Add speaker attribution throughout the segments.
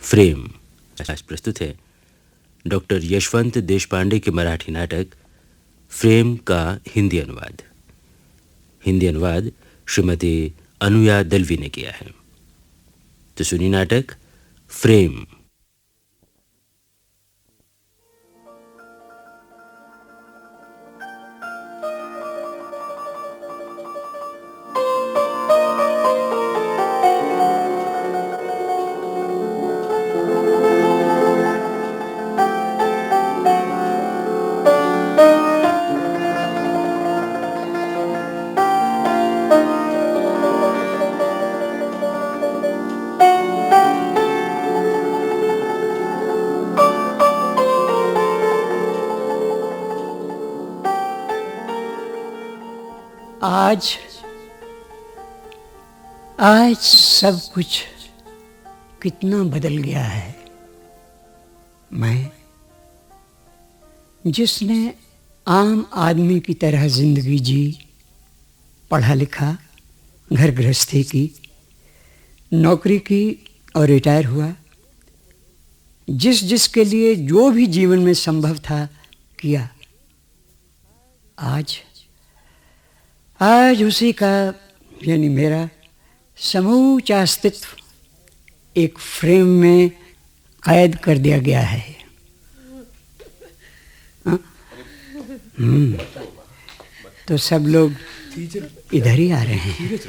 Speaker 1: Frame. आज प्रस्तुत है डॉक्टर यशवंत देशपांडे के मराठी नाटक फ्रेम का हिंदी अनुवाद। हिंदी अनुवाद श्रीमती अनुया दलवी ने किया है। तो सुनिए नाटक फ्रेम।
Speaker 2: आज सब कुछ कितना बदल गया है। मैं जिसने आम आदमी की तरह जिंदगी जी, पढ़ा लिखा, घर गृहस्थी की, नौकरी की और रिटायर हुआ, जिसके लिए जो भी जीवन में संभव था किया, आज उसी का यानी मेरा समूचा अस्तित्व एक फ्रेम में कैद कर दिया गया है। तो सब लोग इधर ही आ रहे हैं।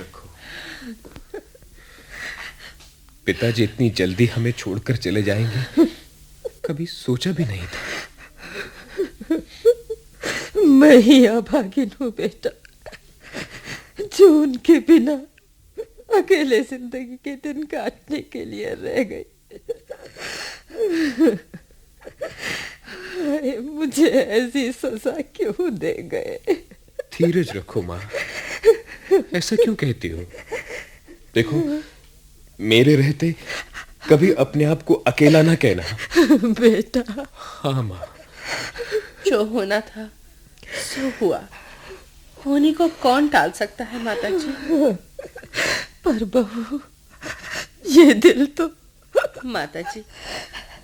Speaker 3: पिताजी इतनी जल्दी हमें छोड़कर चले जाएंगे कभी सोचा भी नहीं था।
Speaker 4: मैं ही अभागिन हूँ बेटा, जो उनके बिना अकेले जिंदगी के दिन काटने के लिए रह गई। मुझे ऐसी सजा क्यों दे गए?
Speaker 3: धीरज रखो माँ, ऐसा क्यों कहती हो? देखो, मेरे रहते कभी अपने आप को अकेला ना कहना।
Speaker 4: बेटा।
Speaker 3: हाँ माँ।
Speaker 4: जो होना था सो हुआ, होने को कौन टाल सकता है माता जी? पर बहू, ये दिल तो। माता जी,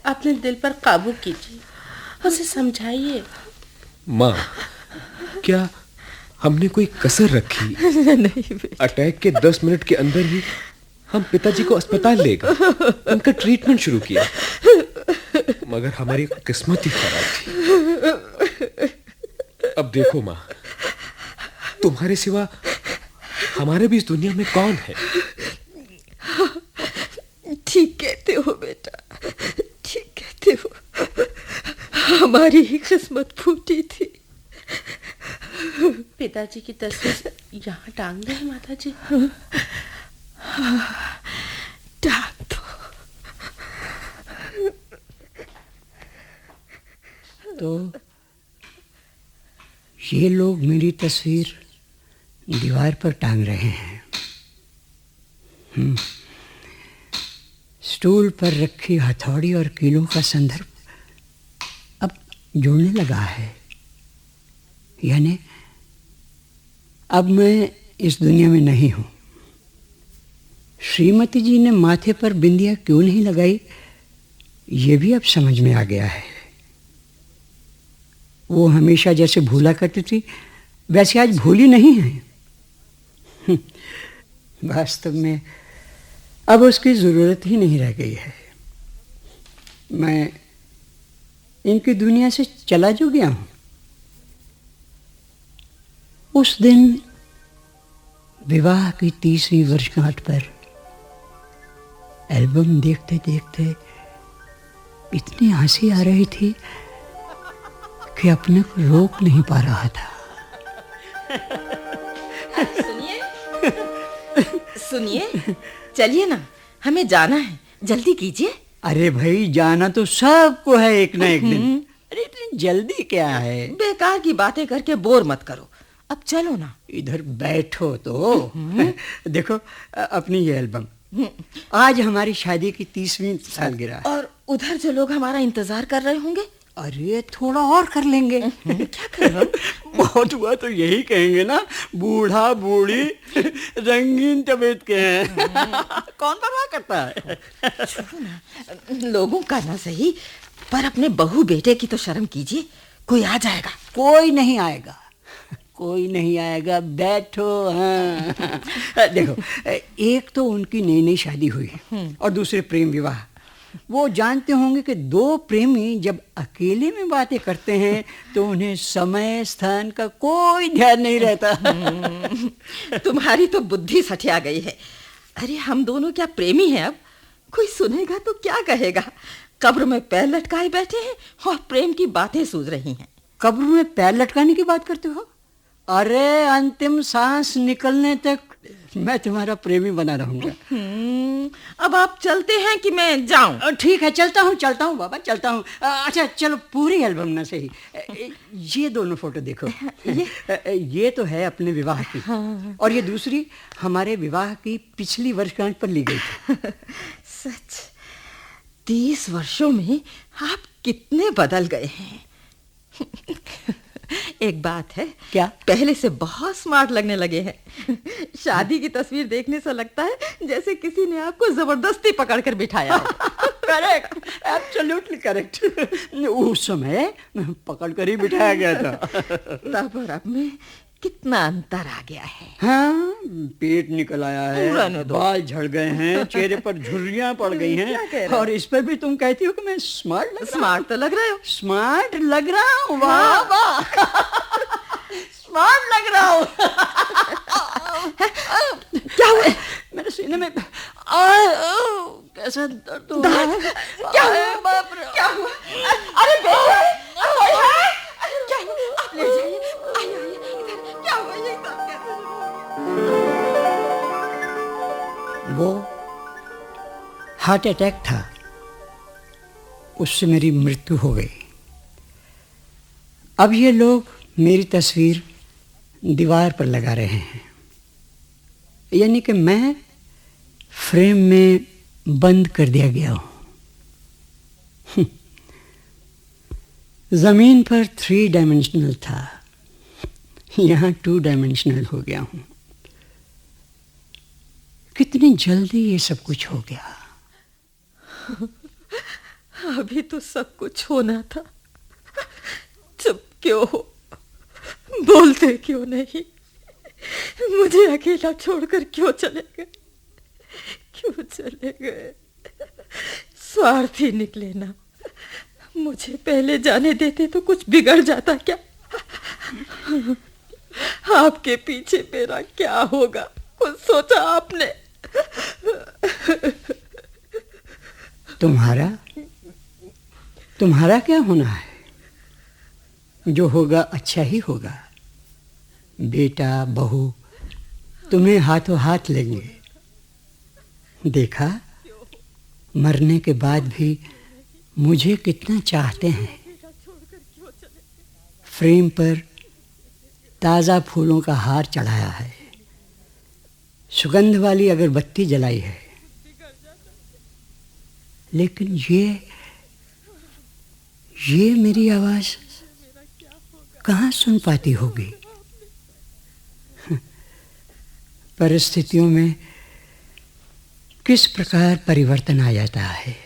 Speaker 4: अपने दिल पर काबू कीजिए, उसे समझाइए।
Speaker 3: माँ, क्या हमने कोई कसर रखी?
Speaker 4: नहीं बेटा।
Speaker 3: अटैक के 10 मिनट के अंदर ही हम पिताजी को अस्पताल ले गए, उनका ट्रीटमेंट शुरू किया, मगर हमारी किस्मत ही खराब थी। अब देखो माँ, तुम्हारे सिवा हमारे भी इस दुनिया में कौन है?
Speaker 4: ठीक कहते हो बेटा, ठीक कहते हो। हमारी ही किस्मत फूटी थी। पिताजी की तस्वीर यहाँ टांग दे माता जी। टांग दो।
Speaker 2: तो ये लोग मेरी तस्वीर दीवार पर टांग रहे हैं। स्टूल पर रखी हथौड़ी और कीलों का संदर्भ अब जुड़ने लगा है। यानी अब मैं इस दुनिया में नहीं हूं। श्रीमती जी ने माथे पर बिंदिया क्यों नहीं लगाई, ये भी अब समझ में आ गया है। वो हमेशा जैसे भूला करती थी, वैसे आज भूली नहीं है। वास्तव में अब उसकी जरूरत ही नहीं रह गई है। मैं इनकी दुनिया से चला जो गया हूं। उस दिन विवाह की 30वीं वर्षगांठ पर एल्बम देखते देखते इतनी हंसी आ रही थी कि अपने को रोक नहीं पा रहा था।
Speaker 4: सुनिए, चलिए ना, हमें जाना है, जल्दी कीजिए।
Speaker 2: अरे भाई, जाना तो सबको है एक ना एक दिन। अरे इतनी जल्दी क्या है?
Speaker 4: बेकार की बातें करके बोर मत करो, अब चलो ना।
Speaker 2: इधर बैठो तो। देखो अपनी ये एल्बम। आज हमारी शादी की 30वीं सालगिरह है।
Speaker 4: और उधर जो लोग हमारा इंतजार कर रहे होंगे
Speaker 2: अरे थोड़ा और कर लेंगे।
Speaker 4: क्या करो?
Speaker 2: बहुत हुआ तो यही कहेंगे ना, बूढ़ा बूढ़ी रंगीन तबीयत के हैं। कौन परवाह करता है।
Speaker 5: छोड़ो ना, लोगों का ना सही, पर अपने बहू बेटे की तो शर्म कीजिए। कोई आ जाएगा।
Speaker 2: कोई नहीं आएगा, कोई नहीं आएगा, बैठो। हाँ देखो, एक तो उनकी नई नई शादी हुई और दूसरे प्रेम विवाह। वो जानते होंगे कि दो प्रेमी जब अकेले में बातें करते हैं तो उन्हें समय स्थान का कोई ध्यान नहीं रहता।
Speaker 5: तुम्हारी तो बुद्धि सठिया गई है। अरे हम दोनों क्या प्रेमी हैं? अब कोई सुनेगा तो क्या कहेगा? कब्र में पैर लटकाए बैठे हैं और प्रेम की बातें सूझ रही हैं।
Speaker 2: कब्र में पैर लटकाने की बात करते हो? अरे अंतिम सांस निकलने तक मैं तुम्हारा प्रेमी बना रहूंगा।
Speaker 5: अब आप चलते हैं कि मैं जाऊं?
Speaker 2: ठीक है, चलता हूँ बाबा, चलता हूँ। अच्छा चलो, पूरी एल्बम ना सही, ये दोनों फोटो देखो। ये तो है अपने विवाह की। और ये दूसरी हमारे विवाह की पिछली वर्षगांठ पर ली गई थी।
Speaker 5: सच, 30 वर्षों में आप कितने बदल गए हैं। एक बात है,
Speaker 2: क्या?
Speaker 5: पहले से बहुत स्मार्ट लगने लगे हैं। शादी की तस्वीर देखने से लगता है जैसे किसी ने आपको जबरदस्ती पकड़कर बिठाया है।
Speaker 2: Correct, absolutely correct. उस समय पकड़कर ही बिठाया गया था।
Speaker 5: तब और अब में कितना अंतर आ गया है।
Speaker 2: हाँ, पेट निकल आया है,
Speaker 5: दो।
Speaker 2: बाल झड़ गए हैं, चेहरे पर झुर्रियां पड़ गई हैं, और इस पर भी तुम कहती हो कि मैं स्मार्ट लग रहा हूं।
Speaker 5: स्मार्ट तो लग रहे हो।
Speaker 2: स्मार्ट लग रहा हूँ, वाह वाह। स्मार्ट लग रहा हूँ।
Speaker 5: क्या हुआ?
Speaker 2: मेरे सीने में कैसा दर्द हो रहा है।
Speaker 5: क्या हुआ?
Speaker 2: बाप रे,
Speaker 5: क्या हुआ? अरे बेटे, कोई है? क्या हुआ? आप ले जाइए। आइए आइए इधर। क्या हुआ? ये
Speaker 2: वो हार्ट अटैक था, उससे मेरी मृत्यु हो गई। अब ये लोग मेरी तस्वीर दीवार पर लगा रहे हैं, यानी कि मैं फ्रेम में बंद कर दिया गया हूं। जमीन पर 3 डायमेंशनल था, यहां 2 डायमेंशनल हो गया हूं। कितनी जल्दी ये सब कुछ हो गया।
Speaker 5: अभी तो सब कुछ होना था। चुप क्यों हो? बोलते क्यों नहीं? मुझे अकेला छोड़कर क्यों चले गए? क्यों चले गए? स्वार्थी निकले ना। मुझे पहले जाने देते तो कुछ बिगड़ जाता क्या? आपके पीछे मेरा क्या होगा, कुछ सोचा आपने?
Speaker 2: तुम्हारा क्या होना है? जो होगा अच्छा ही होगा। बेटा बहू तुम्हें हाथों हाथ लेंगे। देखा, मरने के बाद भी मुझे कितना चाहते हैं। फ्रेम पर ताज़ा फूलों का हार चढ़ाया है, सुगंध वाली अगरबत्ती जलाई है, लेकिन ये मेरी आवाज कहाँ सुन पाती होगी? परिस्थितियों में किस प्रकार परिवर्तन आ जाता है।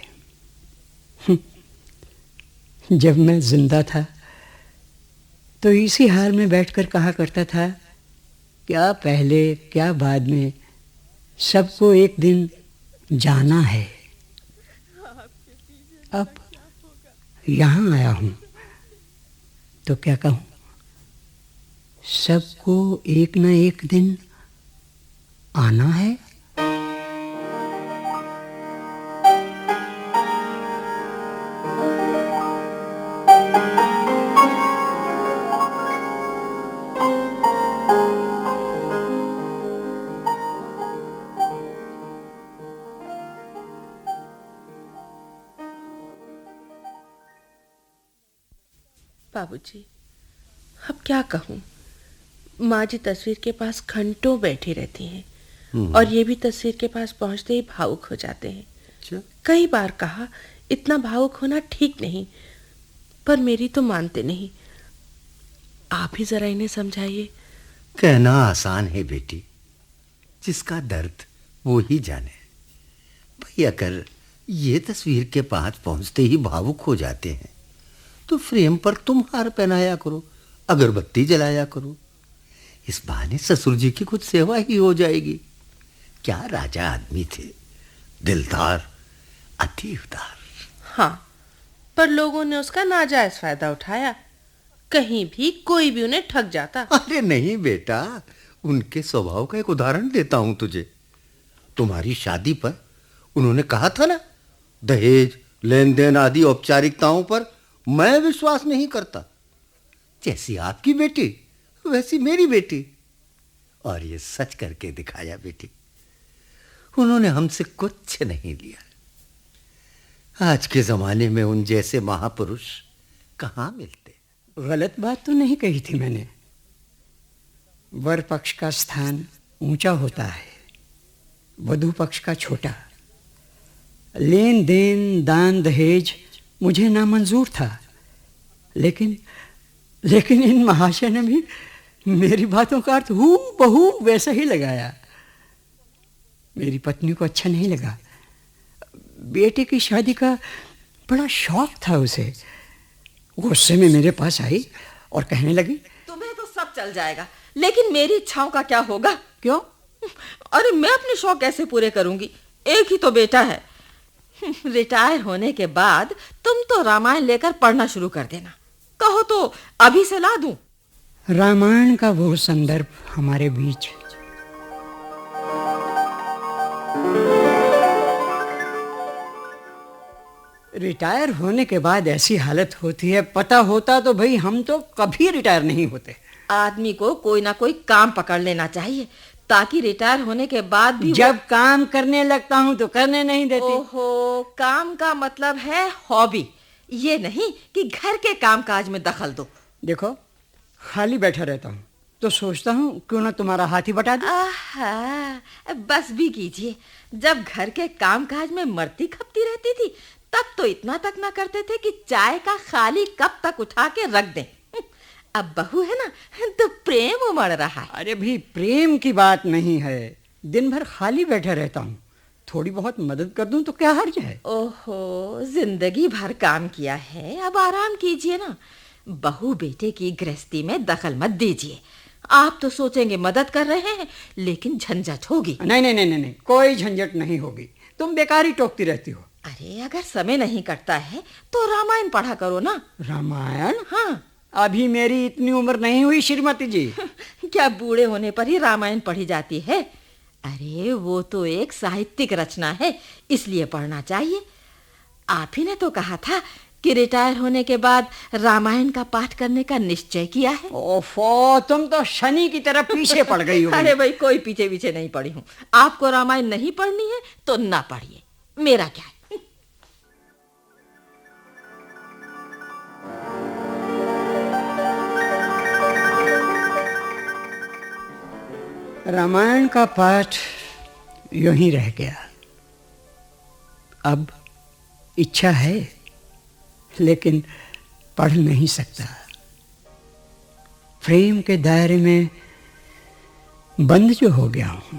Speaker 2: जब मैं जिंदा था तो इसी हाल में बैठकर कहा करता था, क्या पहले क्या बाद में, सबको एक दिन जाना है। अब यहाँ आया हूँ तो क्या कहूँ, सबको एक न एक दिन आना है।
Speaker 4: बाबूजी, अब क्या कहूँ। माँ जी तस्वीर के पास घंटों बैठी रहती हैं और ये भी तस्वीर के पास पहुँचते ही भावुक हो जाते हैं। कई बार कहा, इतना भावुक होना ठीक नहीं, पर मेरी तो मानते नहीं। आप ही जरा इन्हें समझाइए।
Speaker 6: कहना आसान है बेटी, जिसका दर्द वो ही जाने। भाई अगर ये तस्वीर के पास पहुंचते ही भावुक हो जाते हैं तो फ्रेम पर तुम हार पहनाया करो, अगरबत्ती जलाया करो। इस बहाने ससुर जी की कुछ सेवा ही हो जाएगी। क्या राजा आदमी थे, दिलदार, अति उदार।
Speaker 4: हाँ, पर लोगों ने उसका नाजायज फायदा उठाया। कहीं भी कोई भी उन्हें ठग जाता।
Speaker 6: अरे नहीं बेटा, उनके स्वभाव का एक उदाहरण देता हूं तुझे। तुम्हारी शादी पर उन्होंने कहा था ना, दहेज, लेन देन आदि औपचारिकताओं पर मैं विश्वास नहीं करता। जैसी आपकी बेटी वैसी मेरी बेटी। और ये सच करके दिखाया बेटी। उन्होंने हमसे कुछ नहीं लिया। आज के जमाने में उन जैसे महापुरुष कहाँ मिलते।
Speaker 2: गलत बात तो नहीं कही थी मैंने। वर पक्ष का स्थान ऊंचा होता है, वधू पक्ष का छोटा। लेन देन, दान, दहेज मुझे नामंजूर था, लेकिन इन महाशय ने भी मेरी बातों का अर्थ हूबहू वैसा ही लगाया। मेरी पत्नी को अच्छा नहीं लगा। बेटे की शादी का बड़ा शौक था उसे। गुस्से में मेरे पास आई और कहने लगी,
Speaker 5: तुम्हें तो सब चल जाएगा, लेकिन मेरी इच्छाओं का क्या होगा?
Speaker 2: क्यों?
Speaker 5: अरे मैं अपने शौक कैसे पूरे करूंगी? एक ही तो बेटा है। रिटायर होने के बाद तुम तो रामायण लेकर पढ़ना शुरू कर देना। कहो तो अभी से ला दूं।
Speaker 2: रामायण का वो संदर्भ हमारे बीच। रिटायर होने के बाद ऐसी हालत होती है, पता होता तो भाई हम तो कभी रिटायर नहीं होते।
Speaker 5: आदमी को कोई ना कोई काम पकड़ लेना चाहिए, ताकि रिटायर होने के बाद भी
Speaker 2: जब काम करने लगता हूं तो करने नहीं देती।
Speaker 5: ओहो, काम का मतलब है हॉबी, ये नहीं कि घर के कामकाज में दखल दो।
Speaker 2: देखो, खाली बैठा रहता हूँ तो सोचता हूँ क्यों ना तुम्हारा हाथ ही बटा दे।
Speaker 5: आहा, बस भी कीजिए। जब घर के कामकाज में मरती खपती रहती थी तब तो इतना तक ना करते थे कि चाय का खाली कप तक उठा के रख दें। अब बहू है ना तो प्रेम उमड़ रहा है।
Speaker 2: अरे भी प्रेम की बात नहीं है, दिन भर खाली बैठा रहता हूँ, थोड़ी बहुत मदद कर दूं तो क्या हर्ज है।
Speaker 5: ओहो, जिंदगी भर काम किया है, अब आराम कीजिए ना। बहू बेटे की गृहस्थी में दखल मत दीजिए। आप तो सोचेंगे मदद कर रहे हैं, लेकिन झंझट होगी।
Speaker 2: नहीं नहीं नहीं नहीं, कोई झंझट नहीं होगी। तुम बेकार ही टोकती रहती हो।
Speaker 5: अरे अगर समय नहीं कटता है तो रामायण पढ़ा करो ना।
Speaker 2: रामायण?
Speaker 5: हाँ।
Speaker 2: अभी मेरी इतनी उम्र नहीं हुई श्रीमती जी।
Speaker 5: क्या बूढ़े होने पर ही रामायण पढ़ी जाती है? अरे वो तो एक साहित्यिक रचना है, इसलिए पढ़ना चाहिए। आप ही ने तो कहा था कि रिटायर होने के बाद रामायण का पाठ करने का निश्चय किया है।
Speaker 2: ओफो, तुम तो शनि की तरह पीछे पड़ गई हो।
Speaker 5: अरे भाई, कोई पीछे पीछे नहीं पड़ी हूँ। आपको रामायण नहीं पढ़नी है तो ना पढ़िए, मेरा क्या है।
Speaker 2: रामायण का पाठ यूं ही रह गया। अब इच्छा है लेकिन पढ़ नहीं सकता। प्रेम के दायरे में बंद जो हो गया हूं।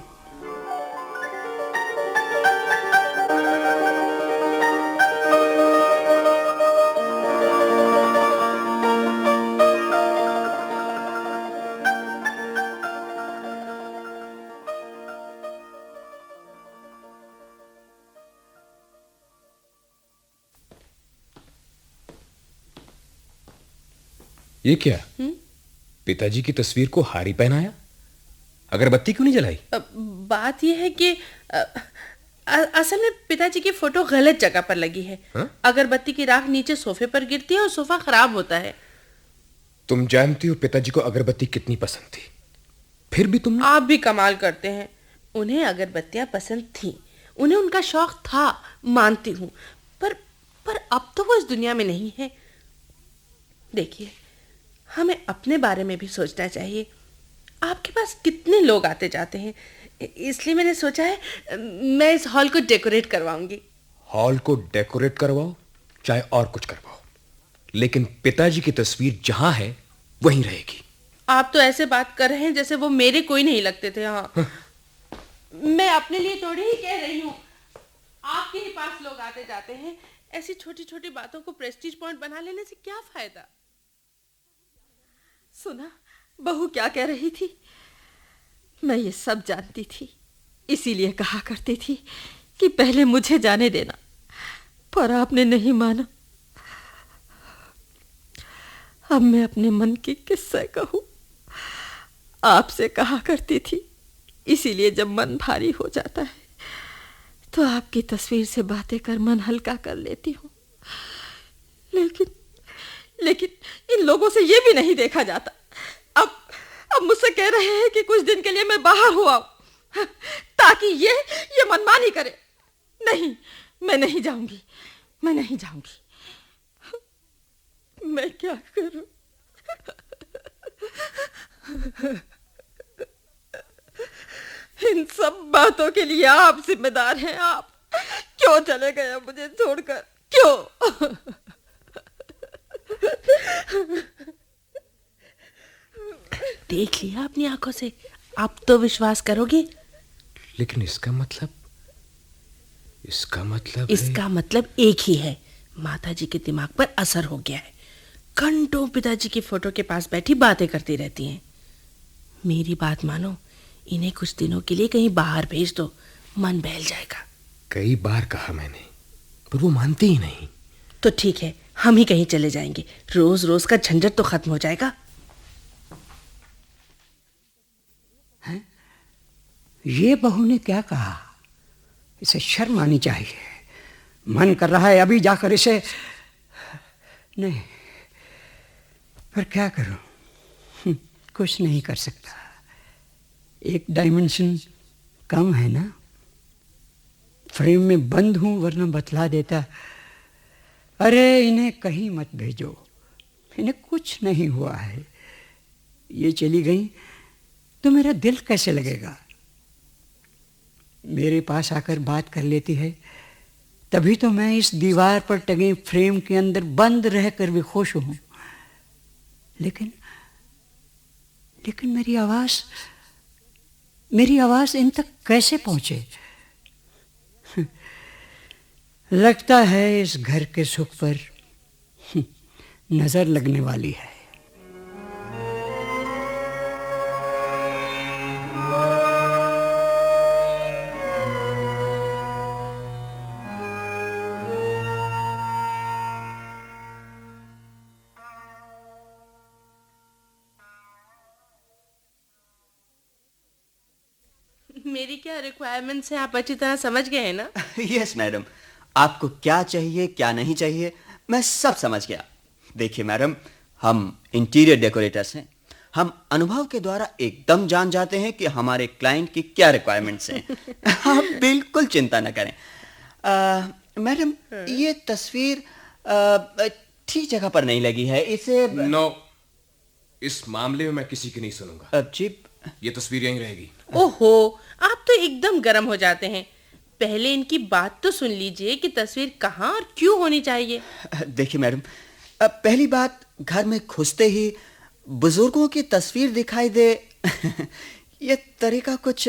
Speaker 3: ये क्या? पिताजी की तस्वीर को हारी पहनाया, अगरबत्ती क्यों नहीं जलाई?
Speaker 4: बात यह है कि असल में पिताजी की फोटो गलत जगह पर लगी है। अगरबत्ती की राख नीचे सोफे पर गिरती है और सोफा खराब होता है।
Speaker 3: तुम जानती हो पिताजी को अगरबत्ती कितनी पसंद थी, फिर भी तुम।
Speaker 4: आप भी कमाल करते हैं। उन्हें अगरबत्तियां पसंद थी, उन्हें उनका शौक था, मानती हूँ, पर अब तो वो इस दुनिया में नहीं है। देखिए, हमें अपने बारे में भी सोचना चाहिए। आपके पास कितने लोग आते जाते हैं, इसलिए मैंने सोचा है मैं इस हॉल को डेकोरेट करवाऊंगी।
Speaker 3: हॉल को डेकोरेट करवाओ चाहे और कुछ करवाओ, लेकिन पिताजी की तस्वीर जहां है वहीं रहेगी।
Speaker 4: आप तो ऐसे बात कर रहे हैं जैसे वो मेरे कोई नहीं लगते थे। हाँ, मैं अपने लिए थोड़ी ही कह रही हूँ, आपके ही पास लोग आते जाते हैं। ऐसी छोटी छोटी बातों को प्रेस्टीज पॉइंट बना लेने से क्या फायदा।
Speaker 5: सुना बहू क्या कह रही थी? मैं ये सब जानती थी, इसीलिए कहा करती थी कि पहले मुझे जाने देना, पर आपने नहीं माना। अब मैं अपने मन की किससे कहूं? आपसे कहा करती थी, इसीलिए जब मन भारी हो जाता है तो आपकी तस्वीर से बातें कर मन हल्का कर लेती हूँ। लेकिन इन लोगों से ये भी नहीं देखा जाता। अब मुझसे कह रहे हैं कि कुछ दिन के लिए मैं बाहर हो आऊं, ताकि ये मनमानी करे। नहीं, मैं नहीं जाऊंगी। मैं क्या करूं? इन सब बातों के लिए आप जिम्मेदार हैं। आप क्यों चले गए मुझे छोड़कर? क्यों?
Speaker 4: देख लिया अपनी आंखों से, आप तो विश्वास करोगे।
Speaker 3: लेकिन इसका मतलब
Speaker 4: इसका मतलब एक ही है, माताजी के दिमाग पर असर हो गया है। घंटों पिताजी की फोटो के पास बैठी बातें करती रहती हैं। मेरी बात मानो, इन्हें कुछ दिनों के लिए कहीं बाहर भेज दो, मन बहल जाएगा।
Speaker 3: कई बार कहा मैंने, पर वो मानते ही नहीं।
Speaker 4: तो ठीक है, हम ही कहीं चले जाएंगे, रोज रोज का झंझट तो खत्म हो जाएगा।
Speaker 2: हैं? ये बहू ने क्या कहा? इसे शर्म आनी चाहिए। मन कर रहा है अभी जाकर इसे, नहीं, पर क्या करूं? कुछ नहीं कर सकता। एक डायमेंशन कम है ना। फ्रेम में बंद हूं, वरना बतला देता। अरे इन्हें कहीं मत भेजो, इन्हें कुछ नहीं हुआ है। ये चली गई तो मेरा दिल कैसे लगेगा? मेरे पास आकर बात कर लेती है, तभी तो मैं इस दीवार पर टंगे फ्रेम के अंदर बंद रहकर भी खुश हूं। लेकिन मेरी आवाज इन तक कैसे पहुंचे? लगता है इस घर के सुख पर नजर लगने वाली है।
Speaker 4: मेरी क्या रिक्वायरमेंट्स हैं, आप अच्छी तरह समझ गए हैं ना?
Speaker 7: यस मैडम, आपको क्या चाहिए क्या नहीं चाहिए मैं सब समझ गया। देखिए मैडम, हम इंटीरियर डेकोरेटर्स हैं। हम अनुभव के द्वारा एकदम जान जाते हैं कि हमारे क्लाइंट की क्या रिक्वायरमेंट्स हैं। आप बिल्कुल चिंता न करें। मैडम, ये तस्वीर ठीक जगह पर नहीं लगी है। इसे
Speaker 3: नो, इस मामले में मैं किसी की नहीं सुनूंगा।
Speaker 7: अब जी,
Speaker 3: ये तस्वीर यहीं रहेगी।
Speaker 4: ओहो, आप तो एकदम गर्म हो जाते हैं। पहले इनकी बात तो सुन लीजिए कि तस्वीर कहाँ और क्यों होनी चाहिए।
Speaker 7: देखिए मैडम, पहली बात, घर में घुसते ही बुजुर्गों की तस्वीर दिखाई दे ये तरीका कुछ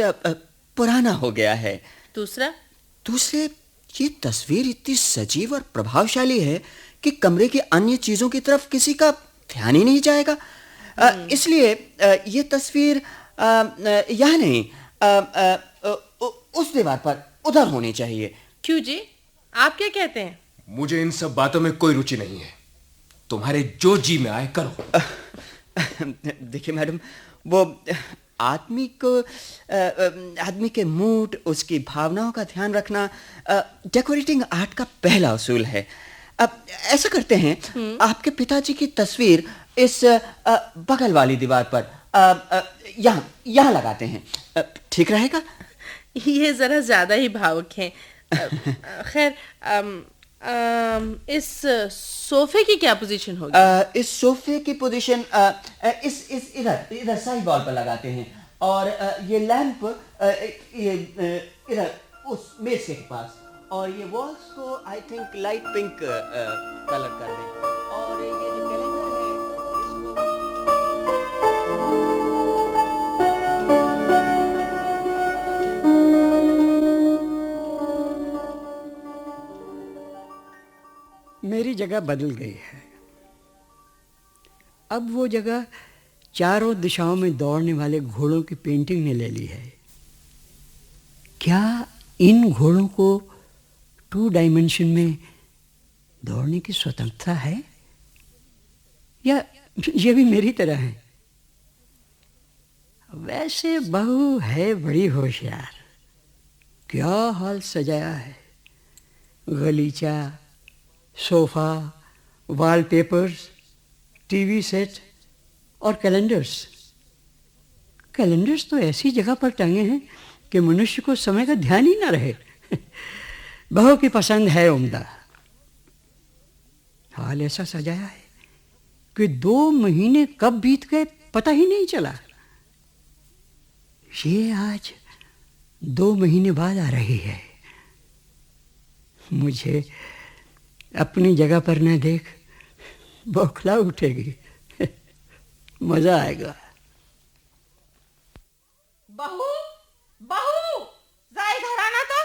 Speaker 7: पुराना हो गया है। दूसरे ये तस्वीर इतनी सजीव और प्रभावशाली है कि कमरे की अन्य चीजों की तरफ किसी का ध्यान ही नहीं जाएगा। इसलिए ये तस्वीर यहाँ नहीं, उस दीवार पर उधर होनी चाहिए।
Speaker 4: क्यों जी, आप क्या कहते हैं?
Speaker 3: मुझे इन सब बातों में कोई रुचि नहीं है। तुम्हारे जो जी में आए करो।
Speaker 7: देखिए मैडम, वो आदमी के मूड, उसकी भावनाओं का ध्यान रखना डेकोरेटिंग आर्ट का पहला उसूल है। अब ऐसा करते हैं, आपके पिताजी की तस्वीर इस बगल वाली दीवार पर यहाँ लगाते हैं। ठीक रहेगा?
Speaker 4: ये जरा ज्यादा ही भावुक हैं। खैर, इस सोफे की क्या पोजीशन होगी?
Speaker 7: इस सोफे की पोजीशन इस इधर साइड वॉल पर लगाते हैं, और ये लैंप इधर उस मेज के पास, और ये वॉल्स को I think light pink colour कर दें, और
Speaker 2: मेरी जगह बदल गई है। अब वो जगह चारों दिशाओं में दौड़ने वाले घोड़ों की पेंटिंग ने ले ली है। क्या इन घोड़ों को 2 डायमेंशन में दौड़ने की स्वतंत्रता है, या ये भी मेरी तरह है? वैसे बहू है बड़ी होशियार। क्या हाल सजाया है, गलीचा, सोफा, वॉलपेपर्स, टीवी सेट और कैलेंडर्स। कैलेंडर्स तो ऐसी जगह पर टंगे हैं कि मनुष्य को समय का ध्यान ही ना रहे। बहू की पसंद है उम्दा। हाल ऐसा सजाया है कि 2 महीने कब बीत गए पता ही नहीं चला। ये आज 2 महीने बाद आ रही है। मुझे अपनी जगह पर न देख बौखला उठेगी। मजा आएगा।
Speaker 5: बहू, बहू, जरा इधर आना तो।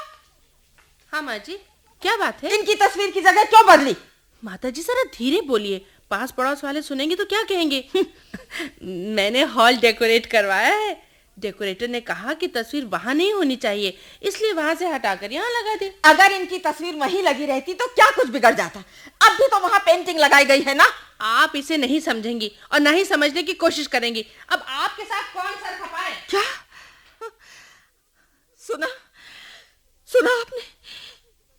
Speaker 4: हाँ माँ जी, क्या बात है?
Speaker 5: इनकी तस्वीर की जगह क्यों बदली?
Speaker 4: माता जी जरा धीरे बोलिए, पास पड़ोस वाले सुनेंगे तो क्या कहेंगे? मैंने हॉल डेकोरेट करवाया है। डेकोरेटर ने कहा कि तस्वीर वहां नहीं होनी चाहिए, इसलिए वहां से हटाकर यहाँ लगा दे।
Speaker 5: अगर इनकी तस्वीर वहीं लगी रहती तो क्या कुछ बिगड़ जाता? अब भी तो वहां पेंटिंग लगाई गई है ना।
Speaker 4: आप इसे नहीं समझेंगी और ना ही समझने की कोशिश करेंगी। अब आपके साथ कौन सर खपाए?
Speaker 5: क्या सुना? सुना आपने?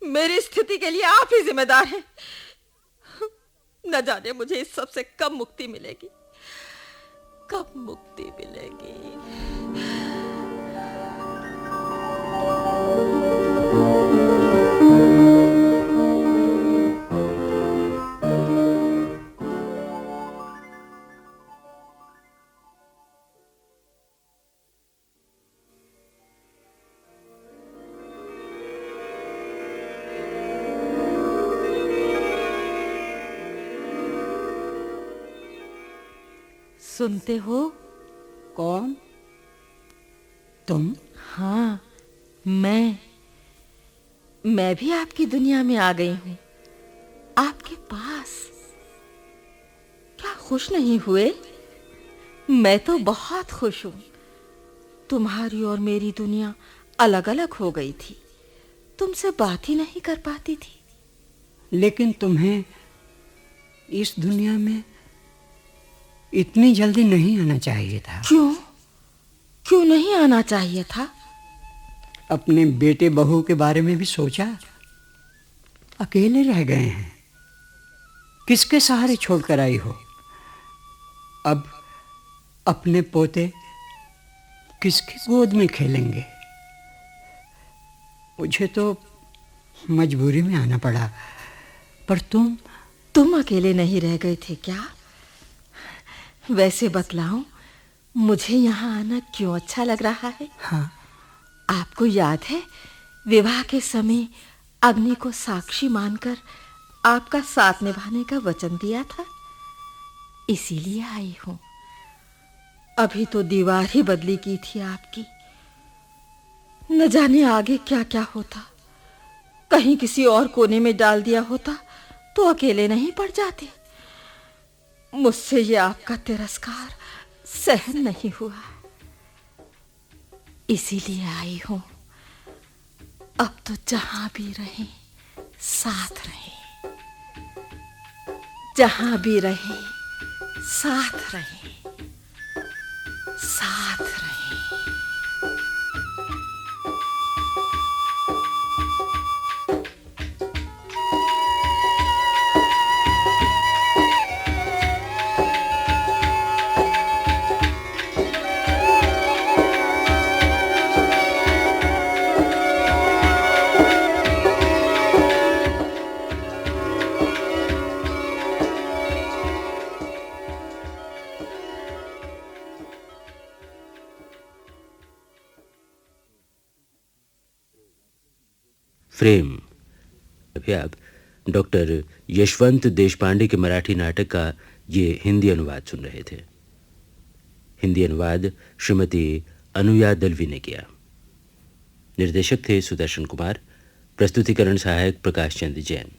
Speaker 5: मेरी स्थिति के लिए आप ही जिम्मेदार हैं। न जाने मुझे इस सब से कब मुक्ति मिलेगी, कब मुक्ति मिलेगी। सुनते हो?
Speaker 2: कौन? तुम?
Speaker 5: हाँ, मैं भी आपकी दुनिया में आ गई हूँ, आपके पास। क्या खुश नहीं हुए? मैं तो बहुत खुश हूँ। तुम्हारी और मेरी दुनिया अलग अलग हो गई थी, तुमसे बात ही नहीं कर पाती थी।
Speaker 2: लेकिन तुम्हें इस दुनिया में इतनी जल्दी नहीं आना चाहिए था।
Speaker 5: क्यों? क्यों नहीं आना चाहिए था?
Speaker 2: अपने बेटे बहू के बारे में भी सोचा? अकेले रह गए हैं, किसके सहारे छोड़कर आई हो? अब अपने पोते किसकी गोद में खेलेंगे? मुझे तो मजबूरी में आना पड़ा, पर
Speaker 5: तुम अकेले नहीं रह गए थे क्या? वैसे बतलाऊं, मुझे यहाँ आना क्यों अच्छा लग रहा है?
Speaker 2: हाँ।
Speaker 5: आपको याद है, विवाह के समय अग्नि को साक्षी मानकर आपका साथ निभाने का वचन दिया था, इसीलिए आई हूँ। अभी तो दीवार ही बदली की थी आपकी। न जाने आगे क्या क्या होता। कहीं किसी और कोने में डाल दिया होता तो अकेले नहीं पड़ जाते। मुझसे ये आपका तिरस्कार सहन नहीं हुआ, इसीलिए आई हूं। अब तो जहां भी रहे साथ रहे, जहां भी रहे साथ रहे, साथ रहे।
Speaker 1: फ्रेम। अभी आप डॉक्टर यशवंत देशपांडे के मराठी नाटक का ये हिंदी अनुवाद सुन रहे थे। हिंदी अनुवाद श्रीमती अनुया दलवी ने किया। निर्देशक थे सुदर्शन कुमार। प्रस्तुतिकरण सहायक प्रकाश चंद्र जैन।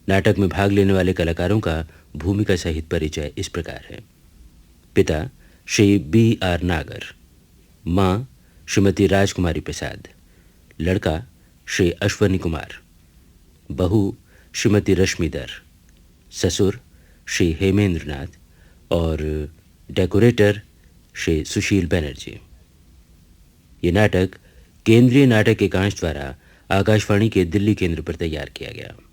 Speaker 1: नाटक में भाग लेने वाले कलाकारों का भूमिका सहित परिचय इस प्रकार है। पिता श्री B.R. नागर, माँ श्रीमती राजकुमारी प्रसाद, लड़का श्री अश्वनी कुमार, बहू श्रीमती रश्मिधर, ससुर श्री हेमेंद्र नाथ और डेकोरेटर श्री सुशील बनर्जी। ये नाटक केंद्रीय नाटक एकांश द्वारा आकाशवाणी के दिल्ली केंद्र पर तैयार किया गया।